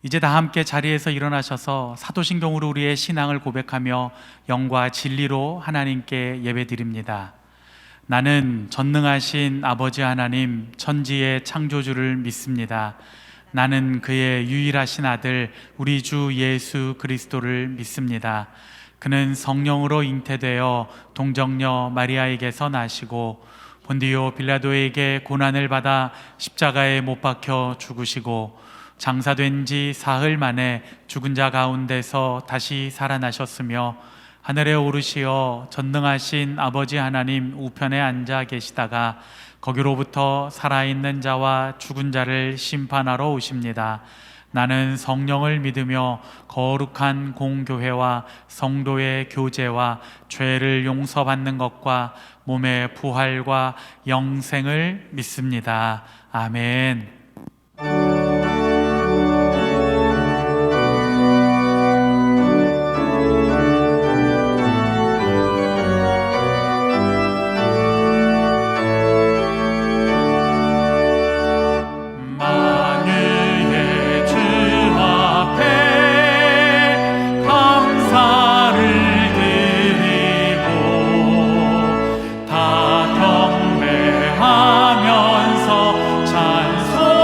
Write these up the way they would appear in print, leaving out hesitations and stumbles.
이제 다 함께 자리에서 일어나셔서 사도신경으로 우리의 신앙을 고백하며 영과 진리로 하나님께 예배드립니다. 나는 전능하신 아버지 하나님 천지의 창조주를 믿습니다. 나는 그의 유일하신 아들 우리 주 예수 그리스도를 믿습니다. 그는 성령으로 잉태되어 동정녀 마리아에게서 나시고 본디오 빌라도에게 고난을 받아 십자가에 못 박혀 죽으시고 장사된 지 사흘 만에 죽은 자 가운데서 다시 살아나셨으며 하늘에 오르시어 전능하신 아버지 하나님 우편에 앉아 계시다가 거기로부터 살아있는 자와 죽은 자를 심판하러 오십니다. 나는 성령을 믿으며 거룩한 공교회와 성도의 교제와 죄를 용서받는 것과 몸의 부활과 영생을 믿습니다. 아멘. 하면서 찬송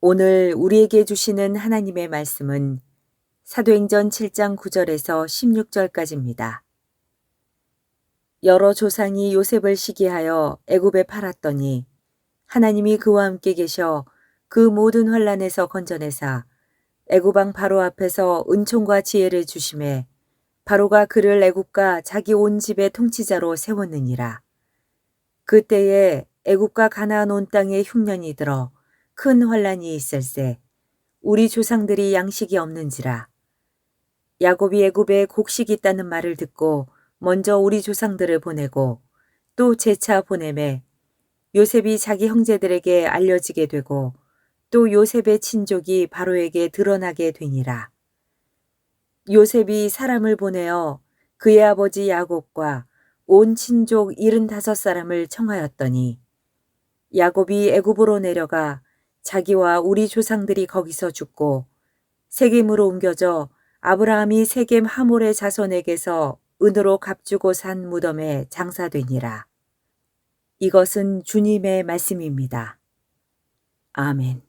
오늘 우리에게 주시는 하나님의 말씀은 사도행전 7장 9절에서 16절까지입니다. 여러 조상이 요셉을 시기하여 애굽에 팔았더니 하나님이 그와 함께 계셔 그 모든 환난에서 건져내사 애굽 왕 바로 앞에서 은총과 지혜를 주심에 바로가 그를 애굽과 자기 온 집의 통치자로 세웠느니라. 그때에 애굽과 가나안 온 땅에 흉년이 들어 큰 환난이 있을세 우리 조상들이 양식이 없는지라. 야곱이 애굽에 곡식이 있다는 말을 듣고 먼저 우리 조상들을 보내고 또 재차 보내매 요셉이 자기 형제들에게 알려지게 되고 또 요셉의 친족이 바로에게 드러나게 되니라. 요셉이 사람을 보내어 그의 아버지 야곱과 온 친족 75사람을 청하였더니 야곱이 애굽으로 내려가 자기와 우리 조상들이 거기서 죽고 세겜으로 옮겨져 아브라함이 세겜 하몰의 자손에게서 은으로 값주고 산 무덤에 장사되니라. 이것은 주님의 말씀입니다. 아멘.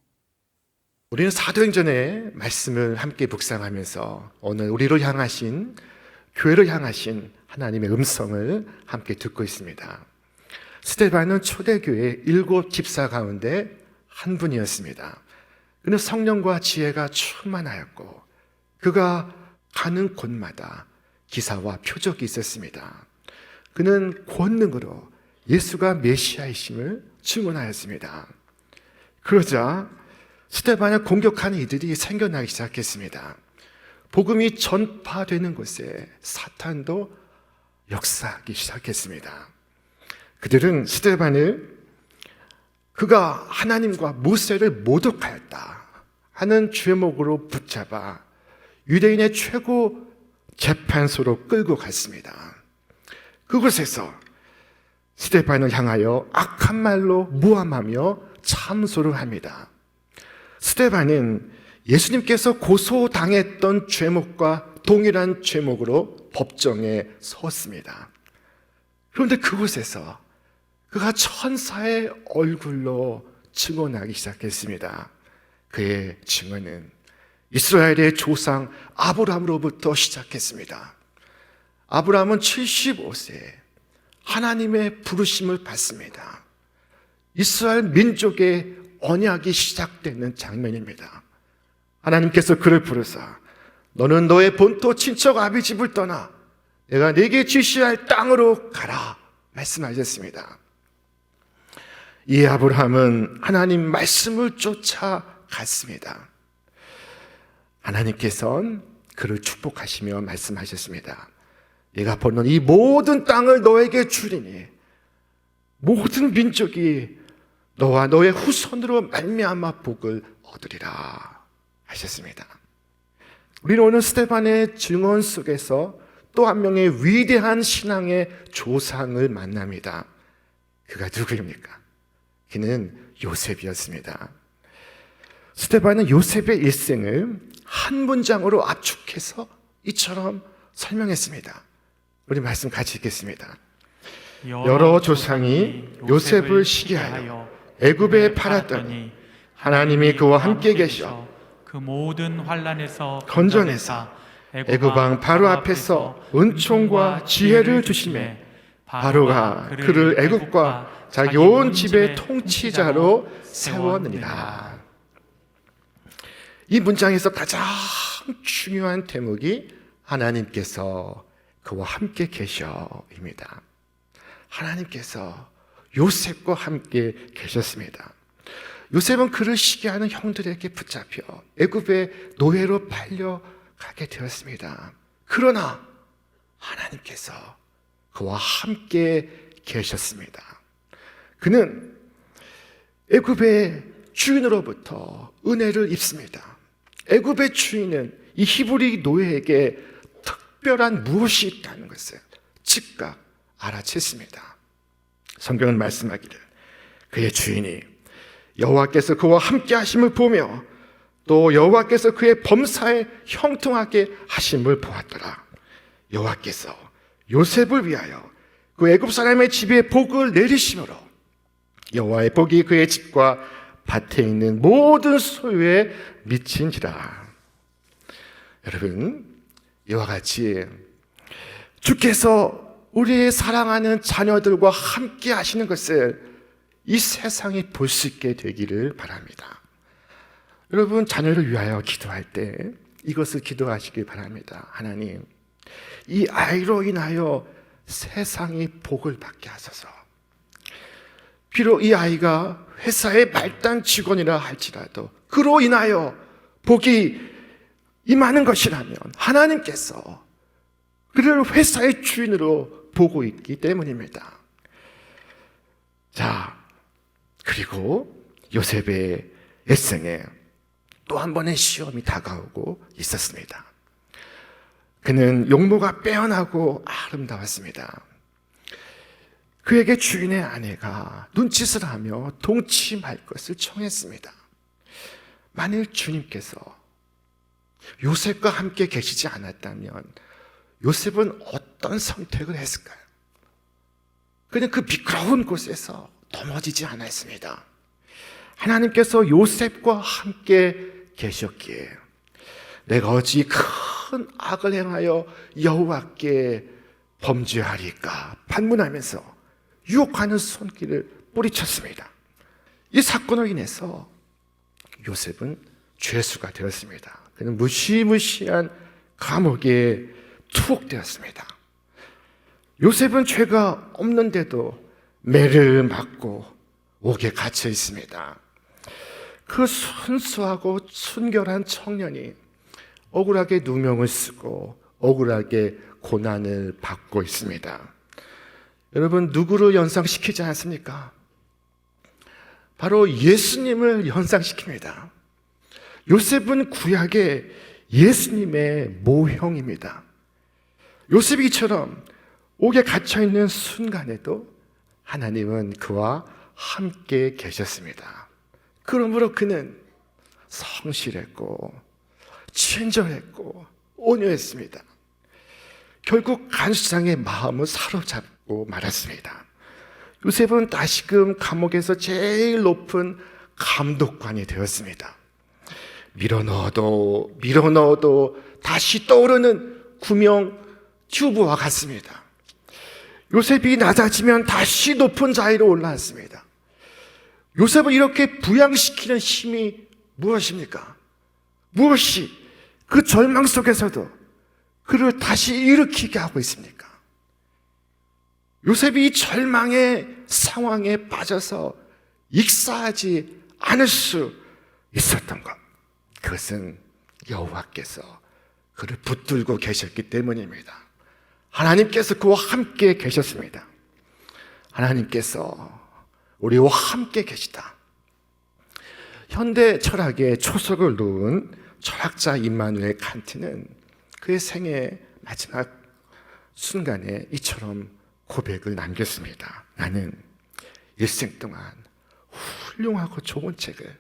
우리는 사도행전의 말씀을 함께 묵상하면서 오늘 우리를 향하신, 교회를 향하신 하나님의 음성을 함께 듣고 있습니다. 스데반은 초대교회 7 집사 가운데 한 분이었습니다. 그는 성령과 지혜가 충만하였고 그가 가는 곳마다 기사와 표적이 있었습니다. 그는 권능으로 예수가 메시아이심을 증언하였습니다. 그러자 스데반을 공격하는 이들이 생겨나기 시작했습니다. 복음이 전파되는 곳에 사탄도 역사하기 시작했습니다. 그들은 스데반을 그가 하나님과 모세를 모독하였다 하는 죄목으로 붙잡아 유대인의 최고 재판소로 끌고 갔습니다. 그곳에서 스데반을 향하여 악한 말로 모함하며 참소를 합니다. 스데반은 예수님께서 고소당했던 죄목과 동일한 죄목으로 법정에 섰습니다. 그런데 그곳에서 그가 천사의 얼굴로 증언하기 시작했습니다. 그의 증언은 이스라엘의 조상 아브라함으로부터 시작했습니다. 아브라함은 75세에 하나님의 부르심을 받습니다. 이스라엘 민족의 언약이 시작되는 장면입니다. 하나님께서 그를 부르사 너는 너의 본토 친척 아비 집을 떠나 내가 네게 지시할 땅으로 가라 말씀하셨습니다. 이 아브라함은 하나님 말씀을 쫓아갔습니다. 하나님께서는 그를 축복하시며 말씀하셨습니다. 내가 보는 이 모든 땅을 너에게 주리니 모든 민족이 너와 너의 후손으로 말미암아 복을 얻으리라 하셨습니다. 우리는 오늘 스데반의 증언 속에서 또 한 명의 위대한 신앙의 조상을 만납니다. 그가 누구입니까? 그는 요셉이었습니다. 스데반은 요셉의 일생을 한 문장으로 압축해서 이처럼 설명했습니다. 우리 말씀 같이 읽겠습니다. 여러 조상이 요셉을 시기하여 애굽에 팔았더니 하나님이 그와 함께 계셔 그 모든 환난에서 건져내사 애굽 왕 바로 앞에서 은총과 지혜를 주심에 바로가 그를 애굽과 자기 온 집의 통치자로 세웠느니라. 이 문장에서 가장 중요한 대목이 하나님께서 그와 함께 계셔입니다. 하나님께서 요셉과 함께 계셨습니다. 요셉은 그를 시기하는 형들에게 붙잡혀 애굽의 노예로 팔려가게 되었습니다. 그러나 하나님께서 그와 함께 계셨습니다. 그는 애굽의 주인으로부터 은혜를 입습니다. 애굽의 주인은 이 히브리 노예에게 특별한 무엇이 있다는 것을 즉각 알아챘습니다. 성경은 말씀하기를 그의 주인이 여호와께서 그와 함께 하심을 보며 또 여호와께서 그의 범사에 형통하게 하심을 보았더라. 여호와께서 요셉을 위하여 그 애굽 사람의 집에 복을 내리심으로 여호와의 복이 그의 집과 밭에 있는 모든 소유에 미친지라. 여러분, 이와 같이 주께서 우리의 사랑하는 자녀들과 함께 하시는 것을 이 세상이 볼 수 있게 되기를 바랍니다. 여러분, 자녀를 위하여 기도할 때 이것을 기도하시길 바랍니다. 하나님, 이 아이로 인하여 세상이 복을 받게 하소서. 비록 이 아이가 회사의 말단 직원이라 할지라도 그로 인하여 복이 임하는 것이라면 하나님께서 그를 회사의 주인으로 보고 있기 때문입니다. 자, 그리고 요셉의 일생에 또 한 번의 시험이 다가오고 있었습니다. 그는 용모가 빼어나고 아름다웠습니다. 그에게 주인의 아내가 눈짓을 하며 동침할 것을 청했습니다. 만일 주님께서 요셉과 함께 계시지 않았다면 요셉은 어떤 선택을 했을까요? 그는 그 미끄러운 곳에서 넘어지지 않았습니다. 하나님께서 요셉과 함께 계셨기에 내가 어찌 큰 악을 행하여 여호와께 범죄하리까 반문하면서 유혹하는 손길을 뿌리쳤습니다. 이 사건으로 인해서 요셉은 죄수가 되었습니다. 그는 무시무시한 감옥에 투옥되었습니다. 요셉은 죄가 없는데도 매를 맞고 옥에 갇혀 있습니다. 그 순수하고 순결한 청년이 억울하게 누명을 쓰고 억울하게 고난을 받고 있습니다. 여러분, 누구를 연상시키지 않습니까? 바로 예수님을 연상시킵니다. 요셉은 구약의 예수님의 모형입니다. 요셉이 이처럼 옥에 갇혀있는 순간에도 하나님은 그와 함께 계셨습니다. 그러므로 그는 성실했고 친절했고 온유했습니다. 결국 간수장의 마음을 사로잡고 말았습니다. 요셉은 다시금 감옥에서 제일 높은 감독관이 되었습니다. 밀어넣어도 다시 떠오르는 구명 튜브와 같습니다. 요셉이 낮아지면 다시 높은 자리로 올라왔습니다. 요셉을 이렇게 부양시키는 힘이 무엇입니까? 무엇이 그 절망 속에서도 그를 다시 일으키게 하고 있습니까? 요셉이 이 절망의 상황에 빠져서 익사하지 않을 수 있었던 것, 그것은 여호와께서 그를 붙들고 계셨기 때문입니다. 하나님께서 그와 함께 계셨습니다. 하나님께서 우리와 함께 계시다. 현대 철학의 초석을 놓은 철학자 임마누엘 칸트는 그의 생애 마지막 순간에 이처럼 고백을 남겼습니다. 나는 일생 동안 훌륭하고 좋은 책을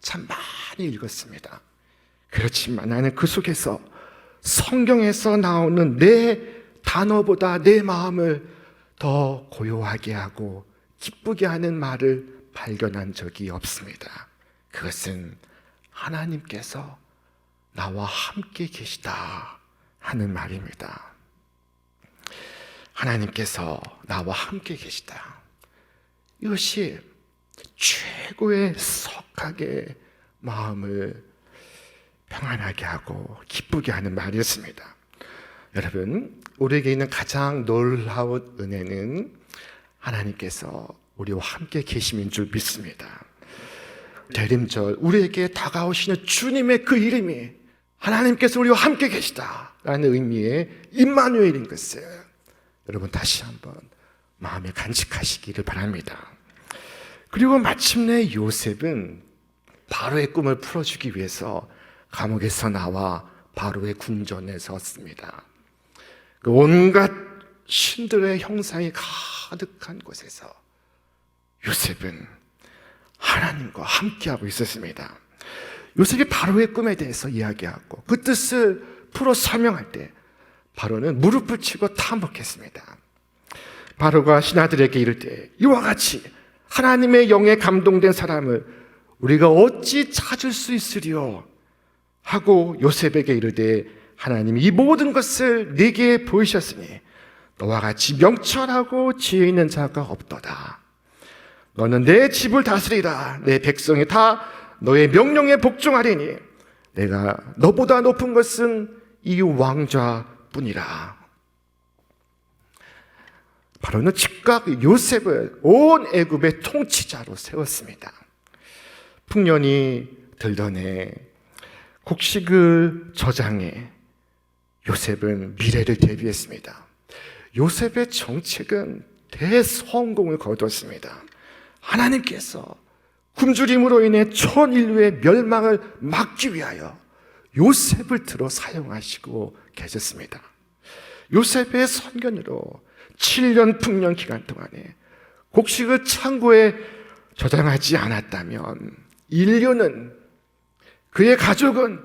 참 많이 읽었습니다. 그렇지만 나는 그 속에서 성경에서 나오는 내 단어보다 내 마음을 더 고요하게 하고 기쁘게 하는 말을 발견한 적이 없습니다. 그것은 하나님께서 나와 함께 계시다 하는 말입니다. 하나님께서 나와 함께 계시다. 이것이 최고의 석학의 마음을 평안하게 하고 기쁘게 하는 말이었습니다. 여러분, 우리에게 있는 가장 놀라운 은혜는 하나님께서 우리와 함께 계심인 줄 믿습니다. 대림절 우리에게 다가오시는 주님의 그 이름이 하나님께서 우리와 함께 계시다라는 의미의 임마누엘인 것을 여러분 다시 한번 마음에 간직하시기를 바랍니다. 그리고 마침내 요셉은 바로의 꿈을 풀어주기 위해서 감옥에서 나와 바로의 궁전에 섰습니다. 그 온갖 신들의 형상이 가득한 곳에서 요셉은 하나님과 함께하고 있었습니다. 요셉이 바로의 꿈에 대해서 이야기하고 그 뜻을 풀어 설명할 때 바로는 무릎을 치고 탐복했습니다. 바로가 신하들에게 이를 때 이와 같이 하나님의 영에 감동된 사람을 우리가 어찌 찾을 수 있으리요? 하고 요셉에게 이르되 하나님이 이 모든 것을 네게 보이셨으니 너와 같이 명철하고 지혜 있는 자가 없도다. 너는 내 집을 다스리라. 내 백성이 다 너의 명령에 복종하리니 내가 너보다 높은 것은 이 왕좌뿐이라. 바로는 즉각 요셉을 온 애굽의 통치자로 세웠습니다. 풍년이 들던 해 곡식을 저장해 요셉은 미래를 대비했습니다. 요셉의 정책은 대성공을 거뒀습니다. 하나님께서 굶주림으로 인해 전 인류의 멸망을 막기 위하여 요셉을 들어 사용하시고 계셨습니다. 요셉의 선견으로 7년 풍년 기간 동안에 곡식을 창고에 저장하지 않았다면 인류는, 그의 가족은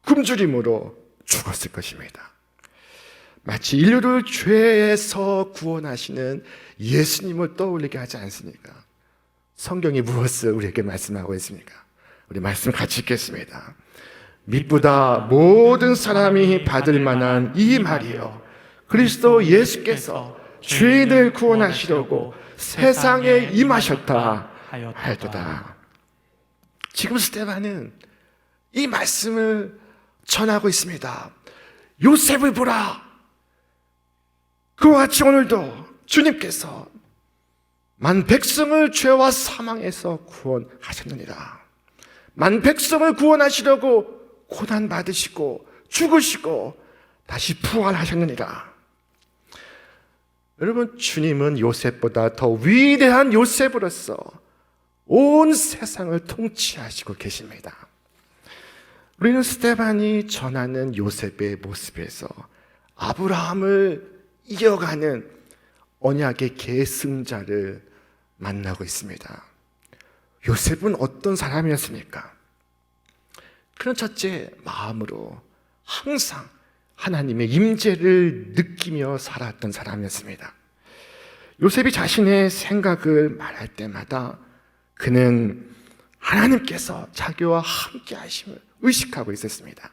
굶주림으로 죽었을 것입니다. 마치 인류를 죄에서 구원하시는 예수님을 떠올리게 하지 않습니까? 성경이 무엇을 우리에게 말씀하고 있습니까? 우리 말씀 같이 읽겠습니다. 믿보다 모든 사람이 받을 만한 이 말이요, 그리스도 예수께서 죄인을 구원하시려고 세상에 임하셨다 하였도다. 지금 스데반은 이 말씀을 전하고 있습니다. 요셉을 보라. 그와 같이 오늘도 주님께서 만 백성을 죄와 사망에서 구원하셨느니라. 만 백성을 구원하시려고 고난받으시고 죽으시고 다시 부활하셨느니라. 여러분, 주님은 요셉보다 더 위대한 요셉으로서 온 세상을 통치하시고 계십니다. 우리는 스데반이 전하는 요셉의 모습에서 아브라함을 이어가는 언약의 계승자를 만나고 있습니다. 요셉은 어떤 사람이었습니까? 그는 첫째, 마음으로 항상 하나님의 임재를 느끼며 살았던 사람이었습니다. 요셉이 자신의 생각을 말할 때마다 그는 하나님께서 자기와 함께 하심을 의식하고 있었습니다.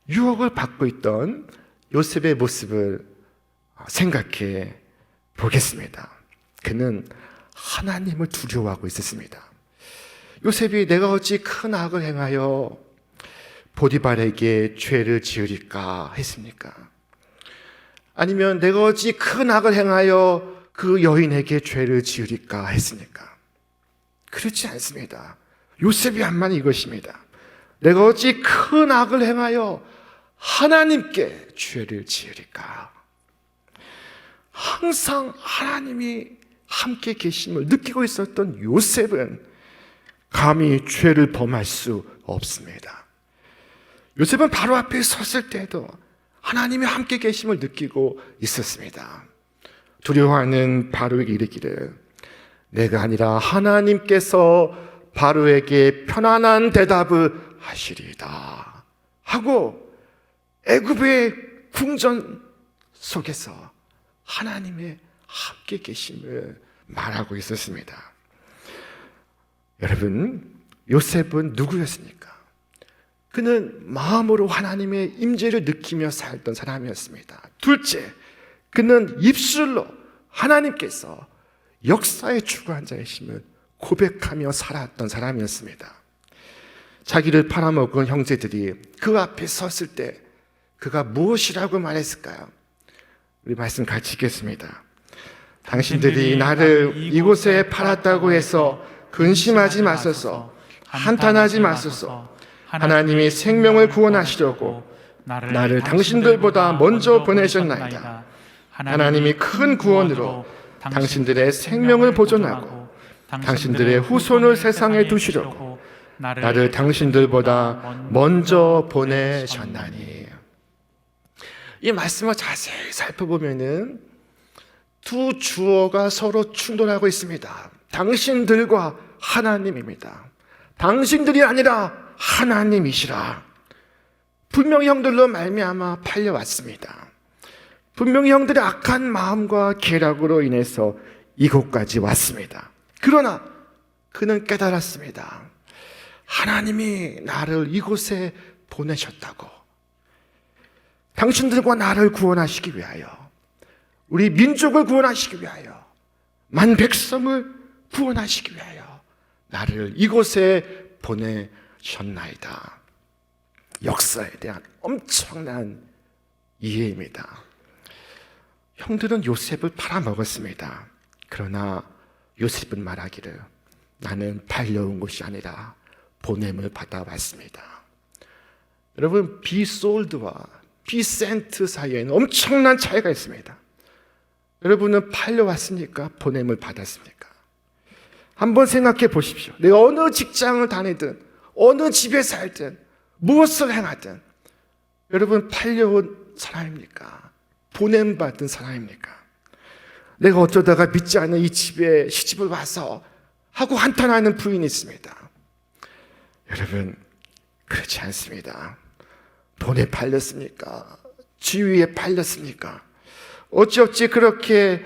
유혹을 받고 있던 요셉의 모습을 생각해 보겠습니다. 그는 하나님을 두려워하고 있었습니다. 요셉이 내가 어찌 큰 악을 행하여 보디발에게 죄를 지으리까 했습니까? 아니면 내가 어찌 큰 악을 행하여 그 여인에게 죄를 지으리까 했습니까? 그렇지 않습니다. 요셉이 한 말은 이것입니다. 내가 어찌 큰 악을 행하여 하나님께 죄를 지으리까? 항상 하나님이 함께 계심을 느끼고 있었던 요셉은 감히 죄를 범할 수 없습니다. 요셉은 바로 앞에 섰을 때도 하나님이 함께 계심을 느끼고 있었습니다. 두려워하는 바로에게 이르기를 내가 아니라 하나님께서 바로에게 편안한 대답을 하시리이다 하고 애굽의 궁전 속에서 하나님의 함께 계심을 말하고 있었습니다. 여러분, 요셉은 누구였습니까? 그는 마음으로 하나님의 임재를 느끼며 살던 사람이었습니다. 둘째, 그는 입술로 하나님께서 역사의 주관자이심을 고백하며 살았던 사람이었습니다. 자기를 팔아먹은 형제들이 그 앞에 섰을 때 그가 무엇이라고 말했을까요? 우리 말씀 같이 읽겠습니다. 당신들이 나를 이곳에 팔았다고 해서 근심하지 마소서, 한탄하지 마소서. 하나님이 생명을 구원하시려고 나를 당신들보다 먼저 보내셨나이다. 하나님이 큰 구원으로 당신들의 생명을 보존하고 당신들의 후손을 세상에 두시려고 나를 당신들보다 먼저 보내셨나니. 이 말씀을 자세히 살펴보면은 두 주어가 서로 충돌하고 있습니다. 당신들과 하나님입니다. 당신들이 아니라 하나님이시라. 분명히 형들로 말미암아 팔려왔습니다. 분명히 형들의 악한 마음과 계략으로 인해서 이곳까지 왔습니다. 그러나 그는 깨달았습니다. 하나님이 나를 이곳에 보내셨다고. 당신들과 나를 구원하시기 위하여, 우리 민족을 구원하시기 위하여, 만 백성을 구원하시기 위하여 나를 이곳에 보내셨나이다. 역사에 대한 엄청난 이해입니다. 형들은 요셉을 팔아먹었습니다. 그러나 요셉은 말하기를 나는 팔려온 것이 아니라 보냄을 받아왔습니다. 여러분, be sold와 be sent 사이에는 엄청난 차이가 있습니다. 여러분은 팔려왔습니까? 보냄을 받았습니까? 한번 생각해 보십시오. 내가 어느 직장을 다니든 어느 집에 살든 무엇을 행하든 여러분 팔려온 사람입니까? 보냄받은 사람입니까? 내가 어쩌다가 믿지 않는 이 집에 시집을 와서 하고 한탄하는 부인이 있습니다. 여러분, 그렇지 않습니다. 돈에 팔렸습니까? 지위에 팔렸습니까? 어찌어찌 그렇게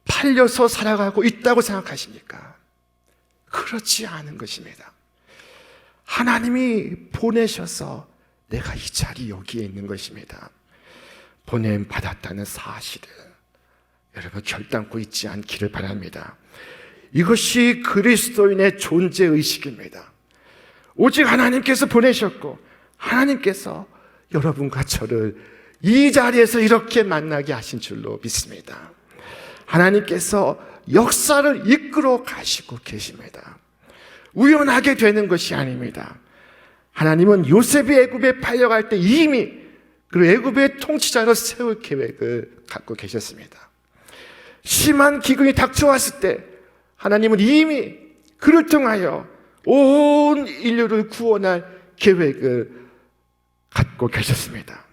팔려서 살아가고 있다고 생각하십니까? 그렇지 않은 것입니다. 하나님이 보내셔서 내가 이 자리 여기에 있는 것입니다. 보냄 받았다는 사실을 여러분 결단코 잊지 않기를 바랍니다. 이것이 그리스도인의 존재의식입니다. 오직 하나님께서 보내셨고 하나님께서 여러분과 저를 이 자리에서 이렇게 만나게 하신 줄로 믿습니다. 하나님께서 역사를 이끌어 가시고 계십니다. 우연하게 되는 것이 아닙니다. 하나님은 요셉이 애굽에 팔려갈 때 이미 그 애굽의 통치자로 세울 계획을 갖고 계셨습니다. 심한 기근이 닥쳐왔을 때 하나님은 이미 그를 통하여 온 인류를 구원할 계획을 갖고 계셨습니다.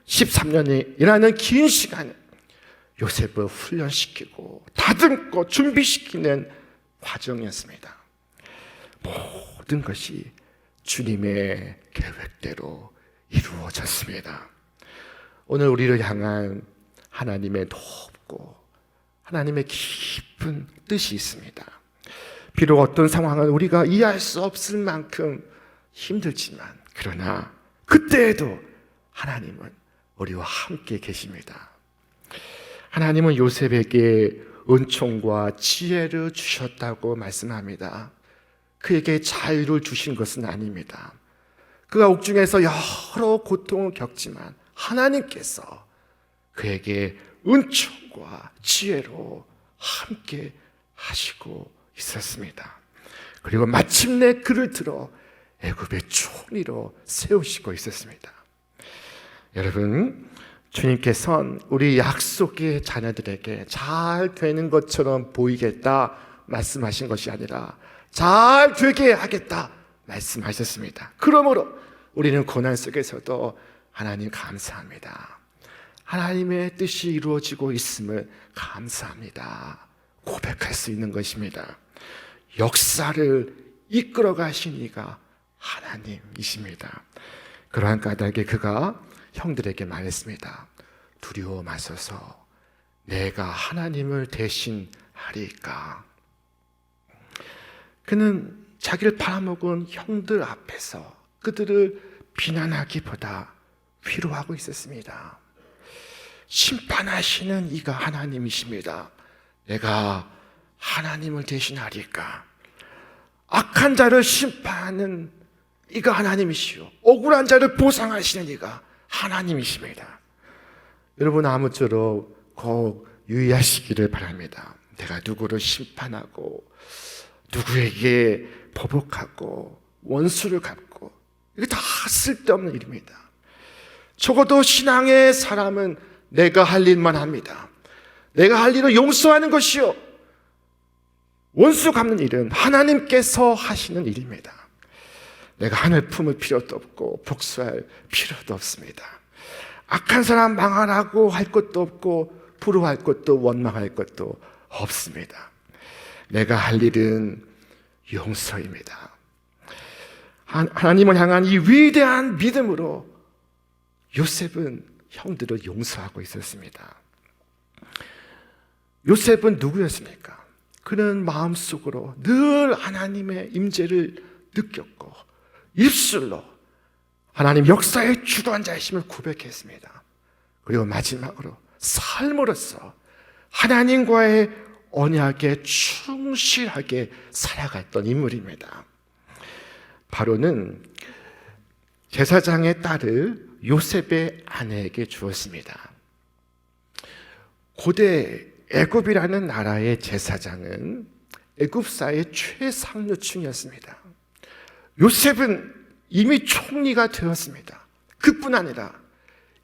13년이라는 긴 시간을 요셉을 훈련시키고 다듬고 준비시키는 과정이었습니다. 모든 것이 주님의 계획대로 이루어졌습니다. 오늘 우리를 향한 하나님의 높고 하나님의 깊은 뜻이 있습니다. 비록 어떤 상황은 우리가 이해할 수 없을 만큼 힘들지만 그러나 그때에도 하나님은 우리와 함께 계십니다. 하나님은 요셉에게 은총과 지혜를 주셨다고 말씀합니다. 그에게 자유를 주신 것은 아닙니다. 그가 옥중에서 여러 고통을 겪지만 하나님께서 그에게 은총과 지혜로 함께 하시고 있었습니다. 그리고 마침내 그를 들어 애굽의 총리로 세우시고 있었습니다. 여러분, 주님께서는 우리 약속의 자녀들에게 잘 되는 것처럼 보이겠다 말씀하신 것이 아니라 잘 되게 하겠다 말씀하셨습니다. 그러므로 우리는 고난 속에서도 하나님 감사합니다. 하나님의 뜻이 이루어지고 있음을 감사합니다. 고백할 수 있는 것입니다. 역사를 이끌어 가신 이가 하나님이십니다. 그러한 까닭에 그가 형들에게 말했습니다. 두려워 마소서, 내가 하나님을 대신하리까. 그는 자기를 팔아먹은 형들 앞에서 그들을 비난하기보다 위로하고 있었습니다. 심판하시는 이가 하나님이십니다. 내가 하나님을 대신하리까. 악한 자를 심판하는 이가 하나님이시오, 억울한 자를 보상하시는 이가 하나님이십니다. 여러분, 아무쪼록 꼭 유의하시기를 바랍니다. 내가 누구를 심판하고 누구에게 보복하고 원수를 갚고 이게 다 쓸데없는 일입니다. 적어도 신앙의 사람은 내가 할 일만 합니다. 내가 할 일은 용서하는 것이요, 원수 갚는 일은 하나님께서 하시는 일입니다. 내가 하늘 품을 필요도 없고 복수할 필요도 없습니다. 악한 사람 망하라고 할 것도 없고 부러워할 것도 원망할 것도 없습니다. 내가 할 일은 용서입니다. 하나님을 향한 이 위대한 믿음으로 요셉은 형들을 용서하고 있었습니다. 요셉은 누구였습니까? 그는 마음속으로 늘 하나님의 임재를 느꼈고 입술로 하나님 역사의 주도한 자이심을 고백했습니다. 그리고 마지막으로 삶으로서 하나님과의 언약에 충실하게 살아갔던 인물입니다. 바로는 제사장의 딸을 요셉의 아내에게 주었습니다. 고대 애굽이라는 나라의 제사장은 애굽사의 최상류층이었습니다. 요셉은 이미 총리가 되었습니다. 그뿐 아니라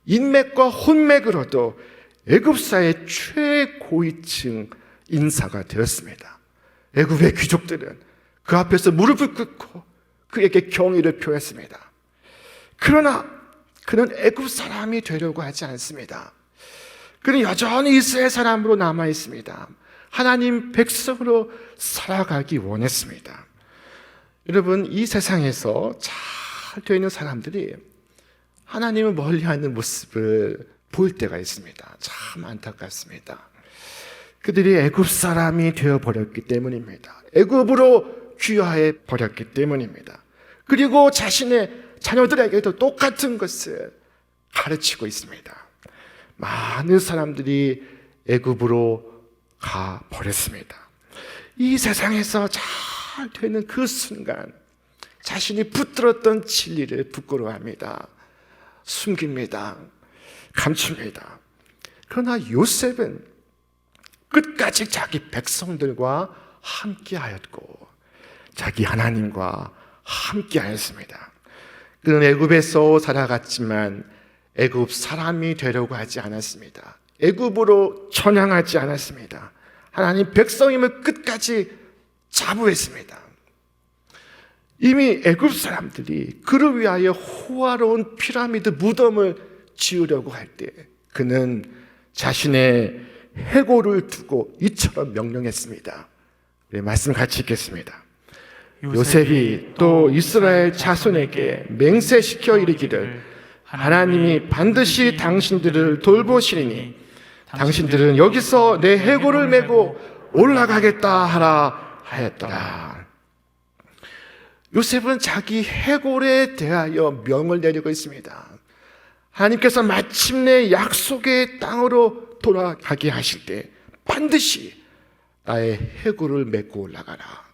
인맥과 혼맥으로도 애굽사의 최고위층 인사가 되었습니다. 애굽의 귀족들은 그 앞에서 무릎을 꿇고 그에게 경의를 표했습니다. 그러나 그는 애굽 사람이 되려고 하지 않습니다. 그는 여전히 이스라엘 사람으로 남아 있습니다. 하나님 백성으로 살아가기 원했습니다. 여러분, 이 세상에서 잘 되어 있는 사람들이 하나님을 멀리하는 모습을 볼 때가 있습니다. 참 안타깝습니다. 그들이 애굽 사람이 되어버렸기 때문입니다. 애굽으로 귀화해 버렸기 때문입니다. 그리고 자신의 자녀들에게도 똑같은 것을 가르치고 있습니다. 많은 사람들이 애굽으로 가 버렸습니다. 이 세상에서 잘 되는 그 순간 자신이 붙들었던 진리를 부끄러워합니다. 숨깁니다. 감춥니다. 그러나 요셉은 끝까지 자기 백성들과 함께하였고 자기 하나님과 함께하였습니다. 그는 애굽에서 살아갔지만 애굽 사람이 되려고 하지 않았습니다. 애굽으로 전향하지 않았습니다. 하나님 백성임을 끝까지 자부했습니다. 이미 애굽 사람들이 그를 위하여 호화로운 피라미드 무덤을 지으려고 할 때 그는 자신의 해골을 두고 이처럼 명령했습니다. 네, 말씀 같이 읽겠습니다. 요셉이 또 이스라엘 자손에게 맹세시켜 이르기를 하나님이 반드시 당신들을 돌보시리니 당신들은 여기서 내 해골을 메고 올라가겠다 하라 하였더라. 요셉은 자기 해골에 대하여 명을 내리고 있습니다. 하나님께서 마침내 약속의 땅으로 돌아가게 하실 때 반드시 나의 해골을 메고 올라가라.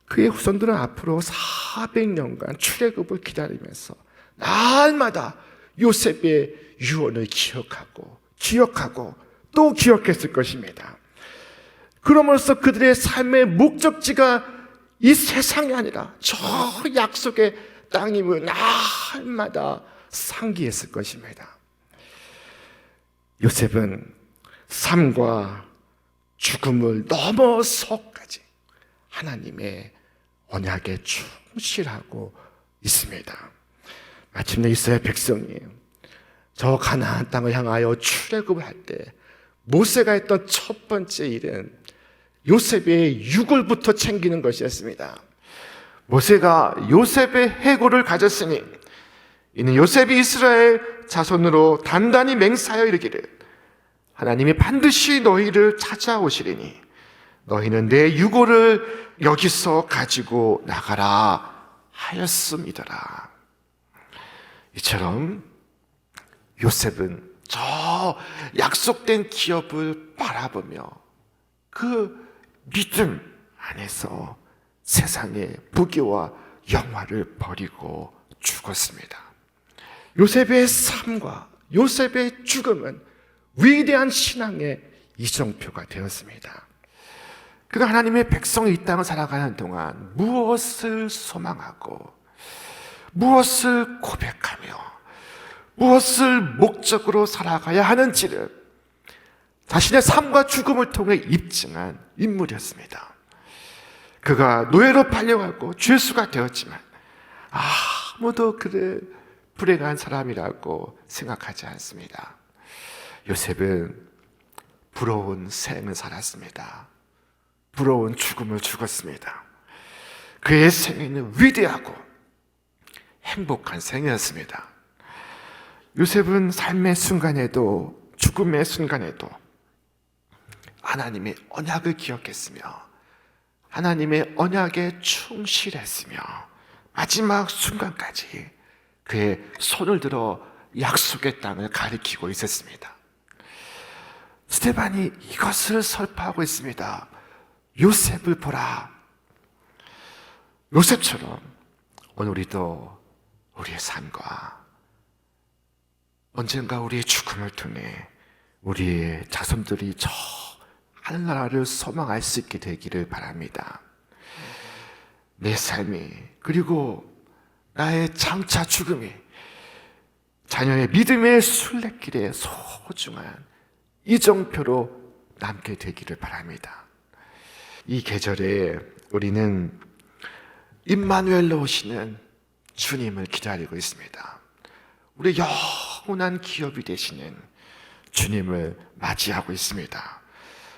그의 후손들은 앞으로 400년간 출애굽을 기다리면서 날마다 요셉의 유언을 기억하고 또 기억했을 것입니다. 그러므로써 그들의 삶의 목적지가 이 세상이 아니라 저 약속의 땅임을 날마다 상기했을 것입니다. 요셉은 삶과 죽음을 넘어서까지 하나님의 언약에 충실하고 있습니다. 마침내 이스라엘 백성이 저 가나안 땅을 향하여 출애굽을 할 때 모세가 했던 첫 번째 일은 요셉의 유골부터 챙기는 것이었습니다. 모세가 요셉의 해골을 가졌으니 이는 요셉이 이스라엘 자손으로 단단히 맹세하여 이르기를 하나님이 반드시 너희를 찾아오시리니 너희는 내 유골을 여기서 가지고 나가라 하였음이더라. 이처럼 요셉은 저 약속된 기업을 바라보며 그 믿음 안에서 세상의 부귀와 영화를 버리고 죽었습니다. 요셉의 삶과 요셉의 죽음은 위대한 신앙의 이정표가 되었습니다. 그가 하나님의 백성이 이 땅을 살아가는 동안 무엇을 소망하고 무엇을 고백하며 무엇을 목적으로 살아가야 하는지를 자신의 삶과 죽음을 통해 입증한 인물이었습니다. 그가 노예로 팔려가고 죄수가 되었지만 아무도 그를 불행한 사람이라고 생각하지 않습니다. 요셉은 부러운 생을 살았습니다. 부러운 죽음을 죽었습니다. 그의 생애는 위대하고 행복한 생이었습니다. 요셉은 삶의 순간에도 죽음의 순간에도 하나님의 언약을 기억했으며 하나님의 언약에 충실했으며 마지막 순간까지 그의 손을 들어 약속의 땅을 가리키고 있었습니다. 스데반이 이것을 설파하고 있습니다. 요셉을 보라. 요셉처럼 오늘 우리도 우리의 삶과 언젠가 우리의 죽음을 통해 우리의 자손들이 저 하늘나라를 소망할 수 있게 되기를 바랍니다. 내 삶이 그리고 나의 장차 죽음이 자녀의 믿음의 순례길에 소중한 이정표로 남게 되기를 바랍니다. 이 계절에 우리는 임마누엘로 오시는 주님을 기다리고 있습니다. 우리 영원한 기업이 되시는 주님을 맞이하고 있습니다.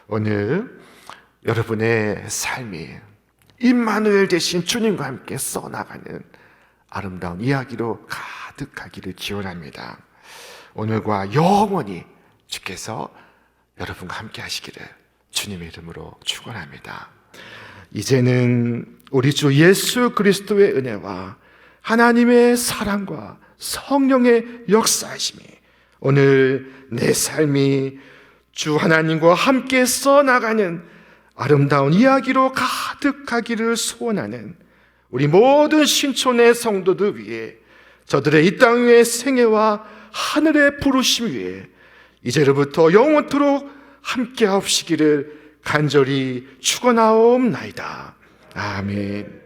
오늘 여러분의 삶이 임마누엘 되신 주님과 함께 써나가는 아름다운 이야기로 가득하기를 기원합니다. 오늘과 영원히 주께서 여러분과 함께 하시기를 주님의 이름으로 축원합니다. 이제는 우리 주 예수 그리스도의 은혜와 하나님의 사랑과 성령의 역사하심이 오늘 내 삶이 주 하나님과 함께 써나가는 아름다운 이야기로 가득하기를 소원하는 우리 모든 신촌의 성도들 위해 저들의 이 땅 위의 생애와 하늘의 부르심 위에 이제로부터 영원토록 함께 하옵시기를 간절히 축원하옵나이다. 아멘.